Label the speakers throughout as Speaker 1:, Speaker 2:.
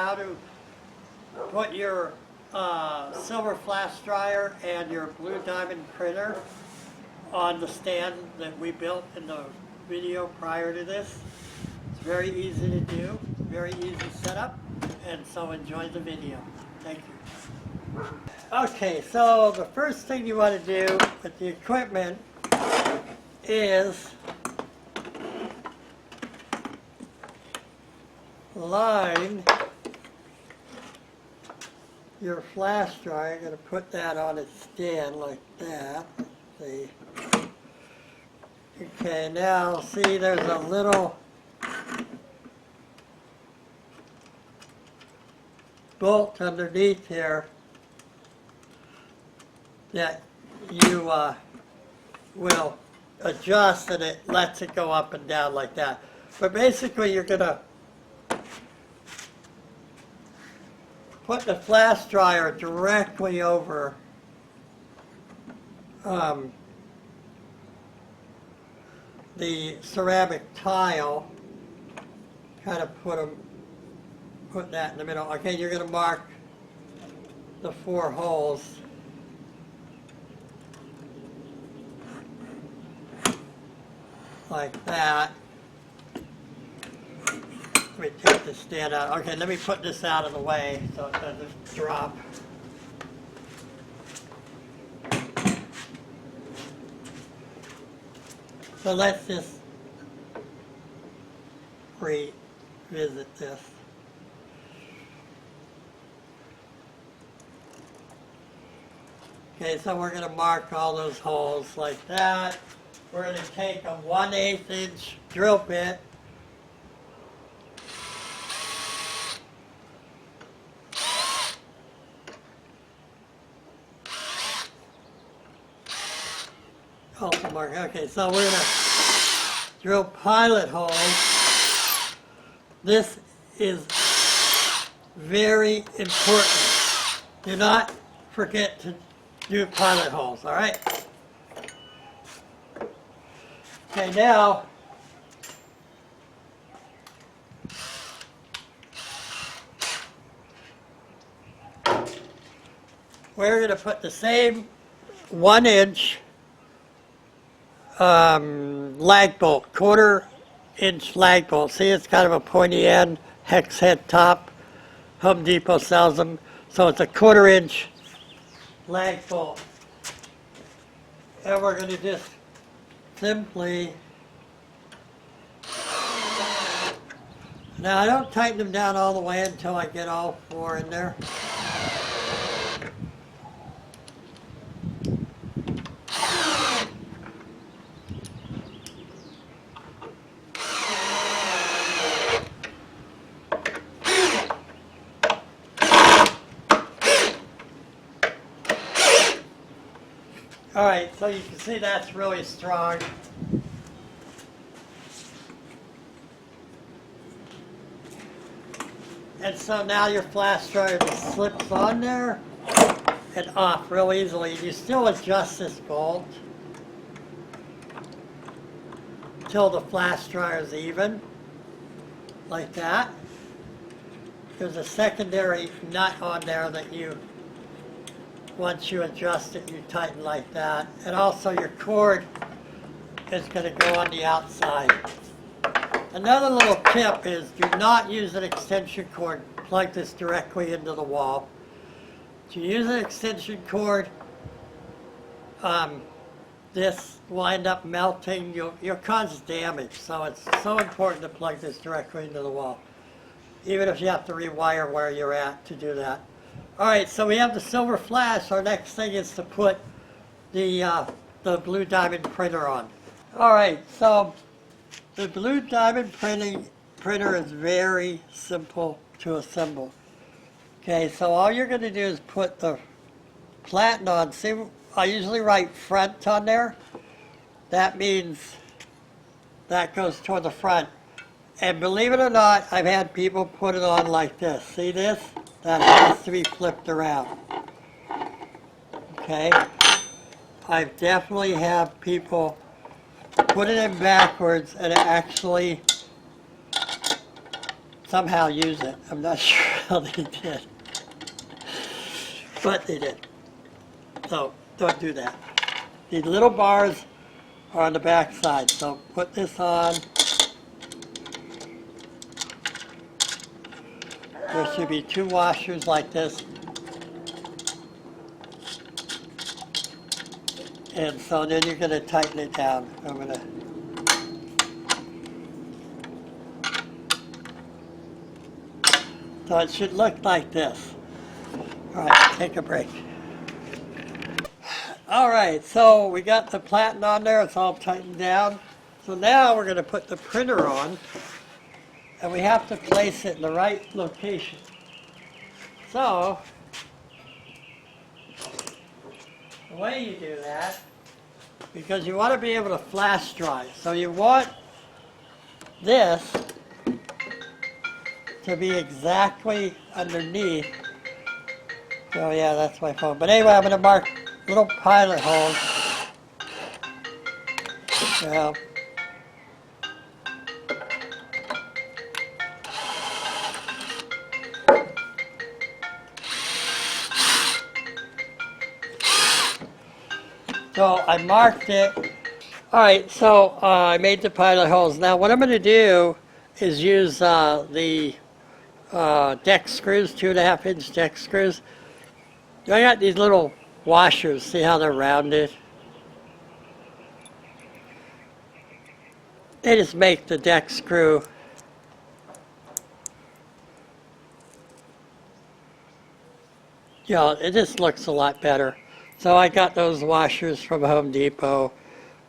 Speaker 1: how to put your silver flash dryer and your blue diamond printer on the stand that we built in the video prior to this. It's very easy to do, very easy setup, and so enjoy the video. Thank you. Okay, so the first thing you want to do with the equipment is line your flash dryer. I'm going to put that on its stand like that. Let's see. Okay, now see there's a little bolt underneath here that you will adjust, and it lets it go up and down like that. But basically you're going to put the flash dryer directly over the ceramic tile. Kind of put that in the middle. Okay, you're going to mark the 4 holes. Like that. Let me take this stand out. Okay, let me put this out of the way so it doesn't drop. So let's just revisit this. Okay, so we're going to mark all those holes like that. We're going to take a 1/8 inch drill bit . Also mark. Okay, so we're going to drill pilot holes. This is very important. Do not forget to do pilot holes, all right? Okay, now we're going to put the same 1 inch lag bolt, 1/4 inch lag bolt. See, it's kind of a pointy end, hex head top. Home Depot sells them. So it's a 1/4 inch lag bolt. And we're going to just simply, now I don't tighten them down all the way until I get all 4 in there. All right, so you can see that's really strong. And so now your flash dryer just slips on there and off real easily. You still adjust this bolt until the flash dryer is even, like that. There's a secondary nut on there that you, once you adjust it, you tighten like that. And also your cord is going to go on the outside. Another little tip is do not use an extension cord. Plug this directly into the wall. If you use an extension cord, this will end up melting. You'll cause damage. So it's so important to plug this directly into the wall, even if you have to rewire where you're at to do that. All right, so we have the silver flash. Our next thing is to put the blue diamond printer on. All right, so the blue diamond printer is very simple to assemble. Okay, so all you're going to do is put the platen on. See, I usually write front on there. That means that goes toward the front. And believe it or not, I've had people put it on like this. See this? That has to be flipped around. Okay? I definitely have people put it in backwards and actually somehow use it. I'm not sure Well, they did. But they did. So don't do that. These little bars are on the back side. So put this on. There should be 2 washers like this. And so then you're going to tighten it down. I'm going to. So it should look like this. All right, take a break. All right, so we got the platen on there. It's all tightened down. So now we're going to put the printer on, and we have to place it in the right location. So the way you do that, because you want to be able to flash dry. So you want this to be exactly underneath. Oh yeah, that's my phone. But anyway, I'm going to mark little pilot holes. Yeah. So I marked it. All right, so I made the pilot holes. Now what I'm going to do is use the deck screws, 2.5-inch deck screws. I got these little washers. See how they're rounded? They just make the deck screw it just looks a lot better. So I got those washers from Home Depot.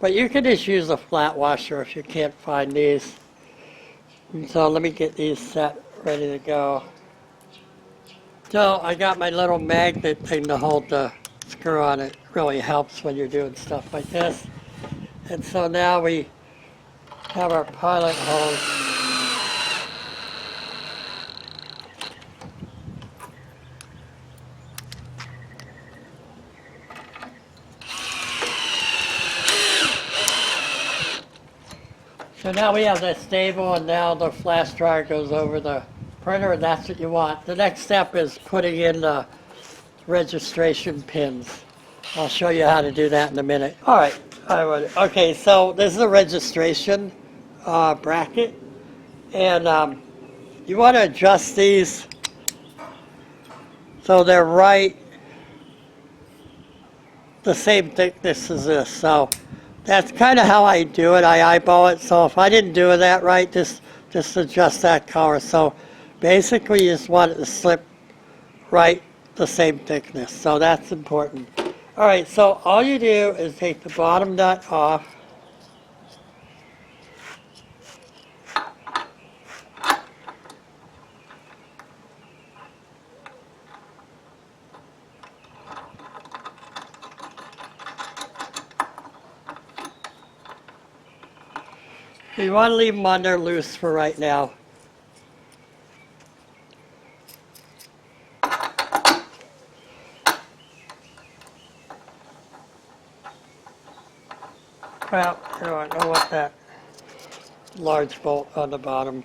Speaker 1: But you can just use a flat washer if you can't find these. And so let me get these set, ready to go. So I got my little magnet thing to hold the screw on. It really helps when you're doing stuff like this. And so now we have our pilot hose. So now we have that stable, and now the flash dryer goes over the printer, and that's what you want. The next step is putting in the registration pins. I'll show you how to do that in a minute. All right. Okay, so this is a registration bracket, and you want to adjust these so they're right the same thickness as this. So that's kind of how I do it. I eyeball it. So if I didn't do that right, just adjust that color. So basically you just want it to slip right the same thickness. So that's important. All right, so all you do is take the bottom nut off. You want to leave them on there loose for right now. Well, I don't want that large bolt on the bottom.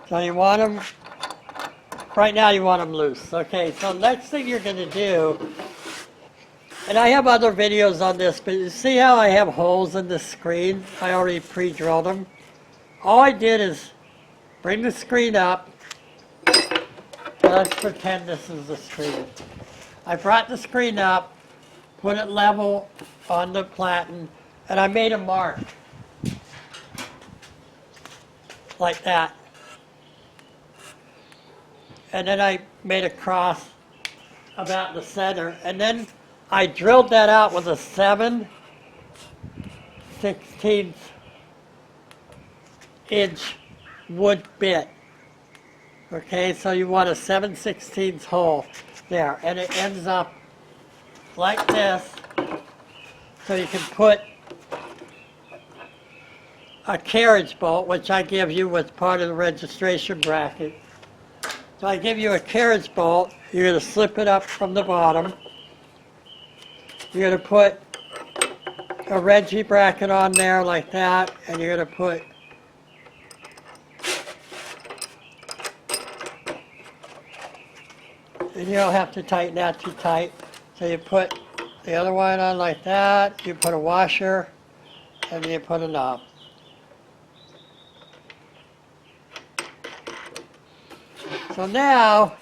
Speaker 1: So you want them, right now you want them loose. Okay, so next thing you're going to do, and I have other videos on this, but you see how I have holes in the screen? I already pre-drilled them. All I did is bring the screen up. Let's pretend this is the screen. I brought the screen up, put it level on the platen, and I made a mark. Like that. And then I made a cross about the center, and then I drilled that out with a 7/16 inch wood bit. Okay, so you want a 7/16 hole there, and it ends up like this. So you can put a carriage bolt, which I give you with part of the registration bracket. So I give you a carriage bolt. You're going to slip it up from the bottom. You're going to put a Reggie bracket on there like that, and you're going to put and you don't have to tighten that too tight. So you put the other one on like that, you put a washer, and you put a knob. So now,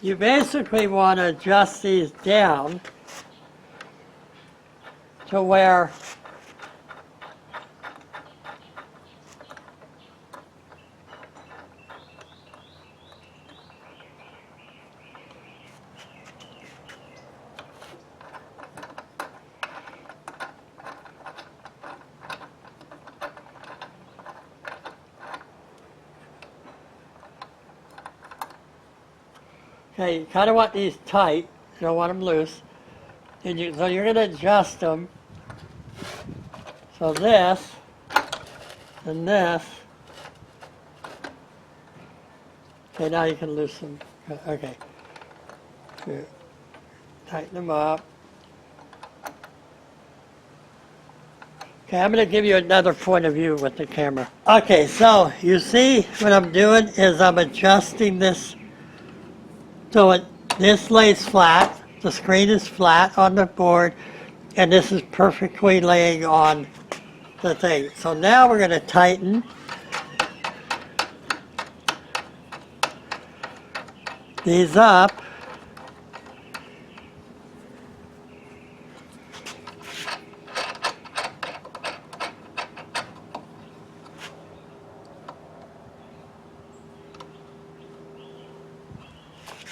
Speaker 1: you basically want to adjust these down to where okay, you kind of want these tight, you don't want them loose. And so you're going to adjust them. So this and this. Okay, now you can loosen. Okay. Here. Tighten them up. Okay, I'm going to give you another point of view with the camera. Okay, so you see what I'm doing is I'm adjusting this so this lays flat. The screen is flat on the board, and this is perfectly laying on the thing. So now we're going to tighten these up.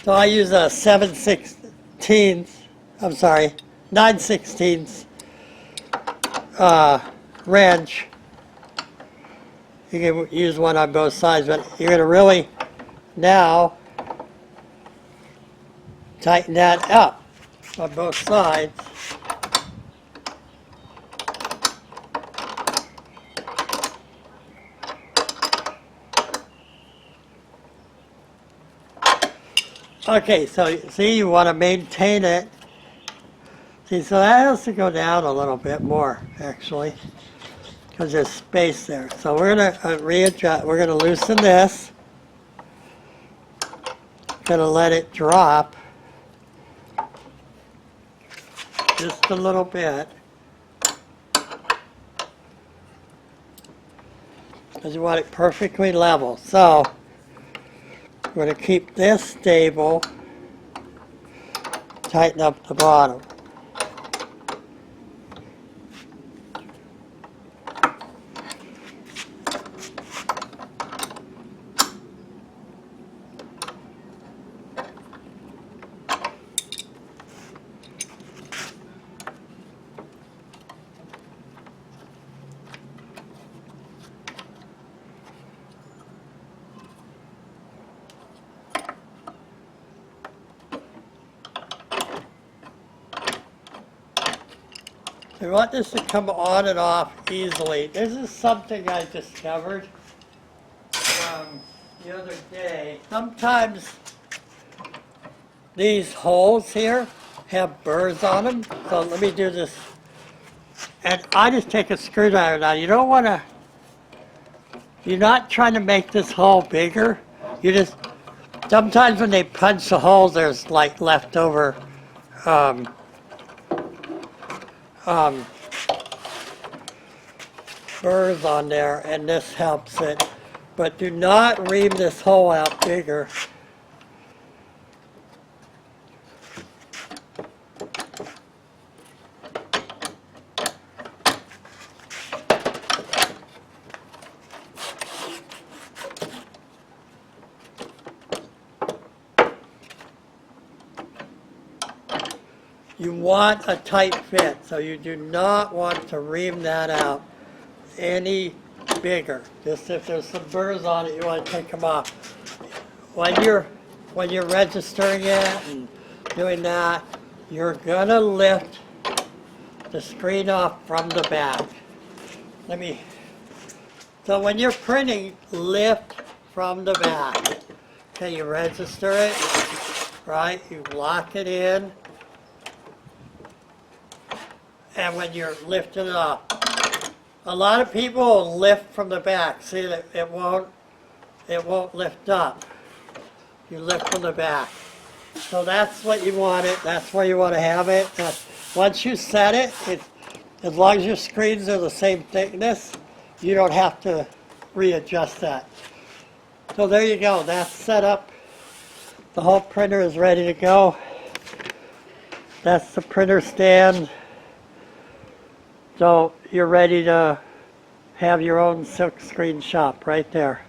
Speaker 1: So I use a 9/16 wrench. You can use one on both sides, but you're going to really now tighten that up on both sides. Okay, so see, you want to maintain it. See, so that has to go down a little bit more, actually, because there's space there. So we're going to readjust. We're going to loosen this. Going to let it drop just a little bit, because you want it perfectly level. So we're going to keep this stable, tighten up the bottom. We want this to come on and off easily. This is something I discovered the other day. Sometimes these holes here have burrs on them. So let me do this. And I just take a screwdriver now. You don't want to, you're not trying to make this hole bigger. You just, sometimes when they punch the holes, there's like leftover burrs on there, and this helps it. But do not ream this hole out bigger. You want a tight fit, so you do not want to ream that out any bigger. Just if there's some burrs on it, you want to take them off. When you're registering it and doing that, you're gonna lift the screen off from the back. So when you're printing, lift from the back. Okay, you register it, right? You lock it in. And when you're lifting it up, a lot of people will lift from the back. See that it won't lift up. You lift from the back. So that's what you want it. That's where you want to have it. Once you set it, as long as your screens are the same thickness, you don't have to readjust that. So there you go. That's set up. The whole printer is ready to go. That's the printer stand. So you're ready to have your own silkscreen shop right there.